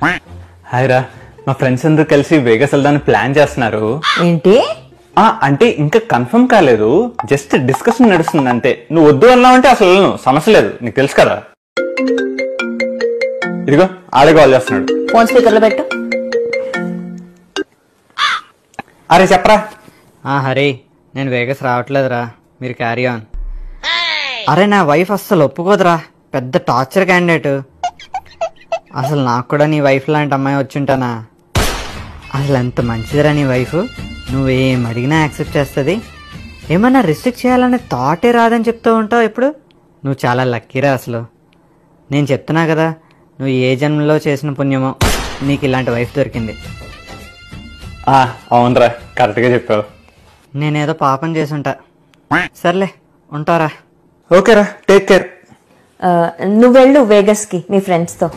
Hi రా, మా friends అందరూ కలిసి వేగస్ వెళ్దామని ప్లాన్ చేస్తున్నారు. ఏంటి? అంటే ఇంకా కన్ఫర్మ్ కాలేదు, జస్ట్ డిస్కషన్ నడుస్తుంది అంతే. నువ్వు వద్దు అన్నావంటే అసలు వెళ్ళను, సమస్య లేదు, నీకు తెలుసు కదా. ఇదిగో ఆడే కాల్ చేస్తున్నాడు. ఫోన్ స్పీకర్ లో పెట్టు. అరే చెప్పరా. హరి, నేను వేగస్ రావట్లేదురా, మీరు క్యారీ ఆన్. అరే నా వైఫ్ అస్సలు ఒప్పుకోదురా, పెద్ద టార్చర్ క్యాండిడేట్. అసలు నాకు కూడా నీ వైఫ్ లాంటి అమ్మాయి వచ్చుంటానా? అసలు ఎంత మంచిదిరా నీ వైఫ్, నువ్వేం అడిగినా యాక్సెప్ట్ చేస్తుంది. ఏమన్నా రిస్ట్రిక్ట్ చేయాలనే థాటే రాదని చెప్తూ ఉంటావు ఎప్పుడు. నువ్వు చాలా లక్కీరా అసలు. నేను చెప్తున్నా కదా, నువ్వు ఏ జన్మలో చేసిన పుణ్యమో నీకు ఇలాంటి వైఫ్ దొరికింది. అవునరా, కరెక్ట్గా చెప్పావు. నేనేదో పాపం చేసుంటా. సర్లే, ఉంటారా. ఓకేరా, టేక్ కేర్. నువ్వు వెళ్ళు వేగస్ కి మీ ఫ్రెండ్స్ తో.